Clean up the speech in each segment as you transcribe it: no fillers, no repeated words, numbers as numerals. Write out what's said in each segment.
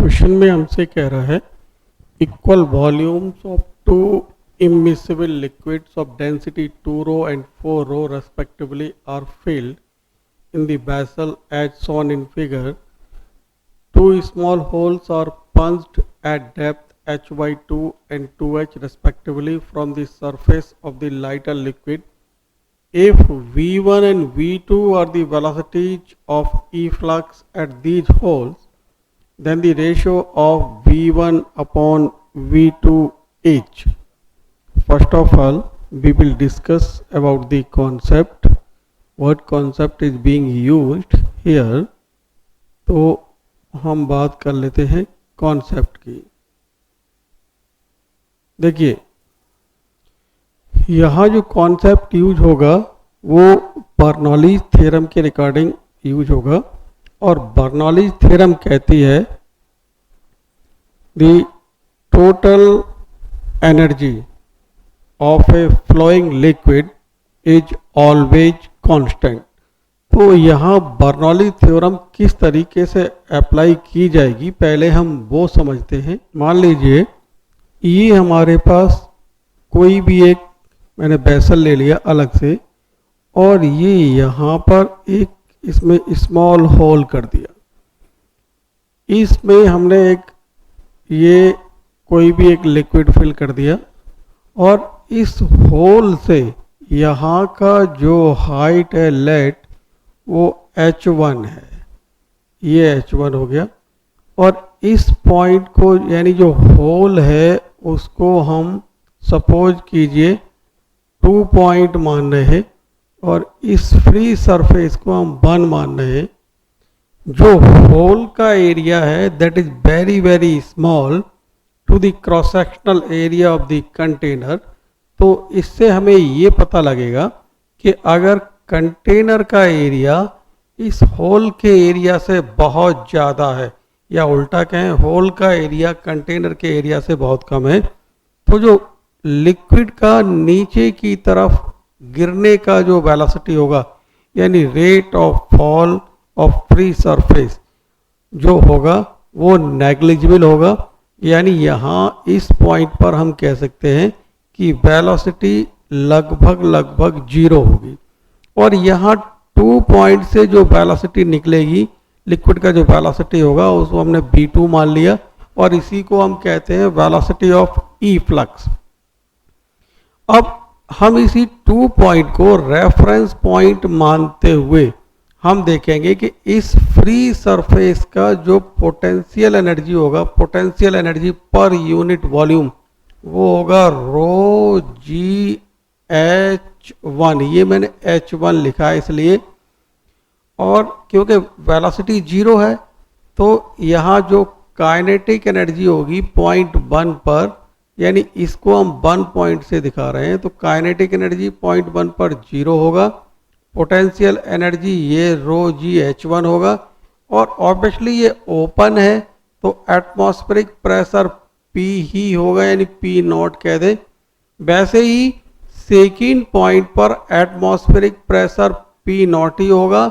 Question में हमसे कह रहा है equal volumes of two immiscible liquids of density 2 rho and 4 rho respectively are filled in the vessel as shown in figure. Two small holes are punched at depth h by 2 and 2h respectively from the surface of the lighter liquid. If v1 and v2 are the velocities of efflux at these holes, then the ratio of v1 upon v2 is. First of all, we will discuss about the concept. What concept is being used here? तो हम बात कर लेते हैं concept की। देखिए, यहाँ जो कॉन्सेप्ट यूज होगा वो बर्नौलीज थ्योरम के रिगार्डिंग यूज होगा, और बर्नौलीज थ्योरम कहती है the total energy of a flowing liquid is always constant। तो यहाँ बर्नौली थ्योरम किस तरीके से अप्लाई की जाएगी पहले हम वो समझते हैं। मान लीजिए ये हमारे पास कोई भी एक मैंने वेसल ले लिया अलग से, और ये यहाँ पर एक इसमें स्मॉल होल कर दिया। इसमें हमने एक ये कोई भी एक लिक्विड फिल कर दिया, और इस होल से यहाँ का जो हाइट है लेट वो h1 है, ये h1 हो गया। और इस पॉइंट को यानी जो होल है उसको हम सपोज कीजिए 2 पॉइंट मान रहे हैं, और इस फ्री सरफेस को हम 1 मान रहे हैं। जो होल का एरिया है that is very very small to the cross sectional area of the container. तो इससे हमें ये पता लगेगा कि अगर कंटेनर का एरिया इस होल के एरिया से बहुत ज़्यादा है, या उल्टा कहें होल का एरिया कंटेनर के एरिया से बहुत कम है, तो जो लिक्विड का नीचे की तरफ गिरने का जो वेलोसिटी होगा यानी rate of fall of free surface जो होगा वो नेग्लिजिबल होगा। यानी यहाँ इस पॉइंट पर हम कह सकते हैं कि वेलोसिटी लगभग 0 होगी, और यहाँ 2 पॉइंट से जो वेलोसिटी निकलेगी लिक्विड का जो वेलोसिटी होगा उसको हमने v2 मान लिया, और इसी को हम कहते हैं वेलोसिटी ऑफ ई फ्लक्स। अब हम इसी 2 पॉइंट को रेफरेंस पॉइंट मानते हुए हम देखेंगे कि इस फ्री सरफेस का जो पोटेंशियल एनर्जी होगा, potential energy per unit volume, वो होगा रो जी h1। ये मैंने h1 लिखा है इसलिए, और क्योंकि वेलोसिटी 0 है तो यहाँ जो काइनेटिक एनर्जी होगी पॉइंट 1 पर, यानी इसको हम 1 पॉइंट से दिखा रहे हैं, तो काइनेटिक एनर्जी पॉइंट 1 पर 0 होगा। पोटेंशियल एनर्जी ये रो जी h1 होगा, और ऑब्वियसली ये ओपन है तो एटमॉस्फेरिक प्रेशर P ही होगा, यानी P नॉट कह दे। वैसे ही सेकेंड पॉइंट पर एटमॉस्फेरिक प्रेशर P नॉट ही होगा,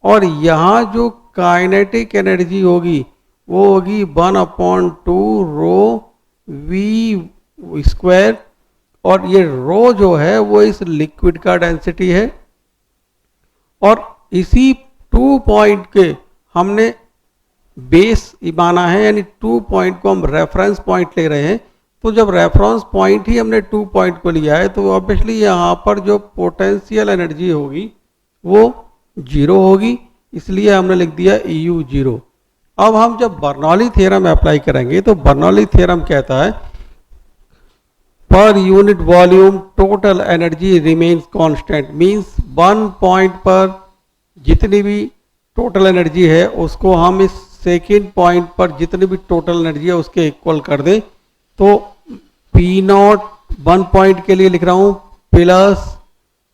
और यहाँ जो काइनेटिक एनर्जी होगी वो होगी 1/2 रो v स्क्वायर, और ये रो जो है वो इस लिक्विड का डेंसिटी है। और इसी 2 पॉइंट के हमने बेस माना है, यानी 2 पॉइंट को हम रेफरेंस पॉइंट ले रहे हैं। तो जब रेफरेंस पॉइंट ही हमने 2 पॉइंट को लिया है तो ऑब्वियसली यहाँ पर जो पोटेंशियल एनर्जी होगी वो 0 होगी, इसलिए हमने लिख दिया EU 0। अब हम जब बर्नौली थ्योरम अप्लाई करेंगे तो बर्नौली थ्योरम कहता है पर unit volume total energy remains constant, means 1 point पर जितनी भी टोटल एनर्जी है उसको हम इस सेकेंड पॉइंट पर जितनी भी टोटल एनर्जी है उसके इक्वल कर दें। तो P नॉट 1 पॉइंट के लिए लिख रहा हूँ plus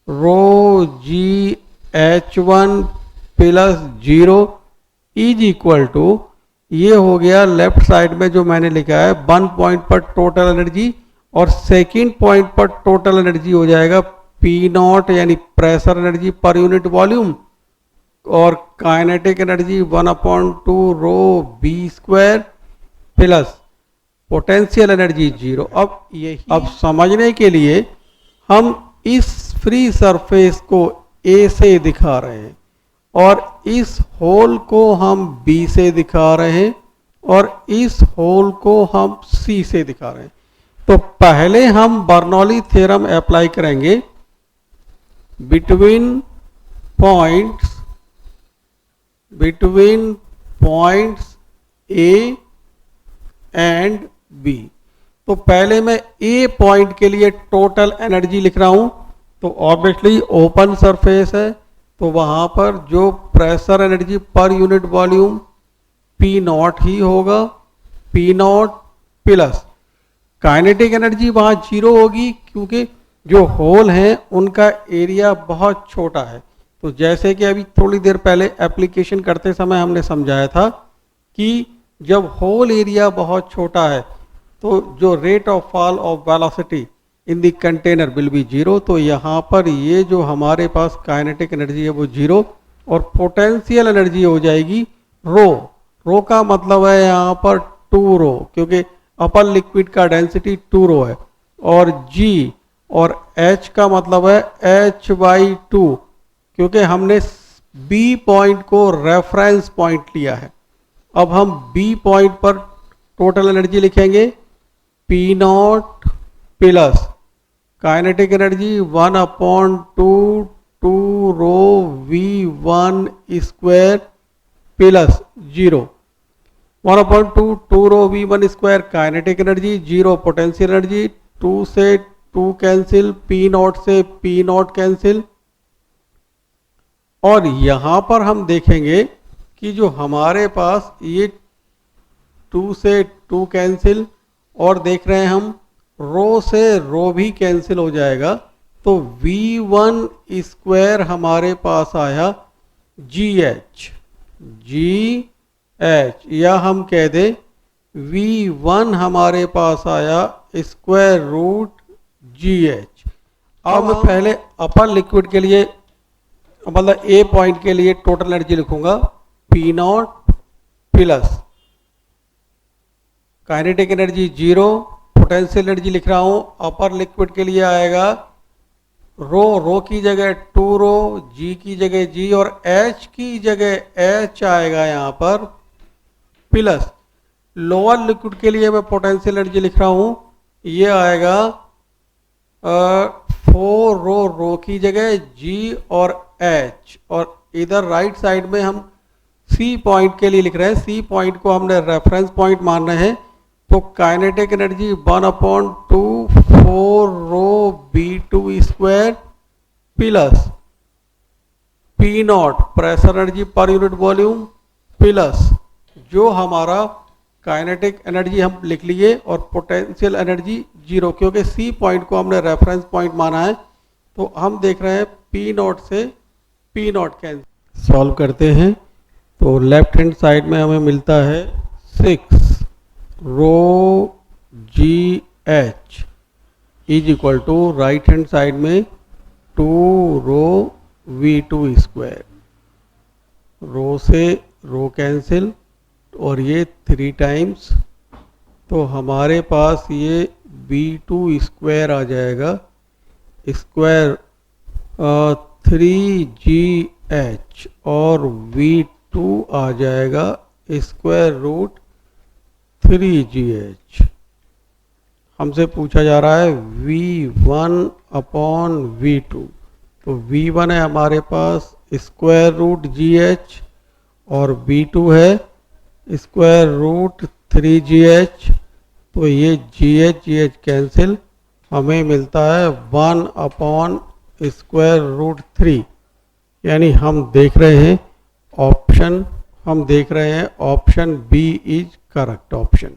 rho g h1 plus 0 is equal to, ये हो गया लेफ्ट साइड में जो मैंने लिखा है 1 पॉइंट पर टोटल एनर्जी, और सेकेंड पॉइंट पर टोटल एनर्जी हो जाएगा P नॉट यानी pressure energy per unit volume, और काइनेटिक एनर्जी 1/2 रो v square plus potential energy 0। अब समझने के लिए हम इस फ्री सरफेस को ए से दिखा रहे हैं और इस होल को हम बी से दिखा रहे हैं और इस होल को हम सी से दिखा रहे हैं। तो पहले हम बर्नौली थ्योरम अप्लाई करेंगे between points a and b. तो पहले मैं ए पॉइंट के लिए टोटल एनर्जी लिख रहा हूं। तो ऑब्वियसली ओपन सरफेस है तो वहां पर जो pressure energy per unit volume P naught ही होगा, P not plus kinetic energy वहां 0 होगी क्योंकि जो होल हैं उनका एरिया बहुत छोटा है। तो जैसे कि अभी थोड़ी देर पहले एप्लीकेशन करते समय हमने समझाया था कि जब होल एरिया बहुत छोटा है तो जो rate of fall of velocity in the container will be 0। तो यहाँ पर ये जो हमारे पास काइनेटिक एनर्जी है वो 0 और पोटेंशियल एनर्जी हो जाएगी रो। रो का मतलब है यहाँ पर 2 रो क्योंकि अपर लिक्विड का डेंसिटी 2 रो है और जी और एच का मतलब है h/2 क्योंकि हमने बी पॉइंट को रेफरेंस पॉइंट लिया है। अब हम बी पॉइंट पर टोटल एनर्जी लिखेंगे P not plus kinetic energy 1/2 2 rho V1 square plus 0। 1/2 2 rho V1 square kinetic energy, 0 potential energy, 2 से 2 कैंसिल, पी नॉट से पी नॉट कैंसिल। और यहां पर हम देखेंगे कि जो हमारे पास ये 2 से 2 कैंसिल और देख रहे हैं हम रो से रो भी कैंसिल हो जाएगा। तो V1 स्क्वायर हमारे पास आया GH या हम कह दें V1 हमारे पास आया स्क्वायर रूट GH। अब मैं पहले अपर लिक्विड के लिए मतलब ए पॉइंट के लिए टोटल एनर्जी लिखूंगा P not plus kinetic energy 0, potential energy लिख रहा हूं अपर लिक्विड के लिए आएगा रो की जगह 2 रो, जी की जगह जी और एच की जगह एच आएगा यहाँ पर प्लस लोअर लिक्विड के लिए मैं पोटेंशियल एनर्जी लिख रहा हूं ये आएगा 4 रो की जगह जी और एच और इधर राइट साइड में हम सी पॉइंट के लिए लिख रहे हैं। सी पॉइंट को हमने रेफरेंस पॉइंट मान रहे हैं। तो kinetic energy 1/2 4 rho B2 square plus P not pressure energy per unit volume plus जो हमारा काइनेटिक एनर्जी हम लिख लिए और पोटेंशियल एनर्जी 0 क्योंकि सी पॉइंट को हमने रेफरेंस पॉइंट माना है। तो हम देख रहे हैं पी नॉट से पी नॉट कैंसिल सॉल्व करते हैं। तो लेफ्ट हैंड साइड में हमें मिलता है 6 rho GH is equal to right hand side में 2 रो V2 स्क्वायर। रो से रो कैंसिल और ये 3 टाइम्स तो हमारे पास ये B2 स्क्वायर आ जाएगा स्क्वायर 3GH और V2 आ जाएगा स्क्वायर रूट 3GH। हमसे पूछा जा रहा है V1/V2। तो V1 है हमारे पास स्क्वायर रूट GH और V2 है स्क्वायर रूट 3GH। तो ये GH कैंसिल हमें मिलता है 1/√3। यानी हम देख रहे हैं option B is correct option.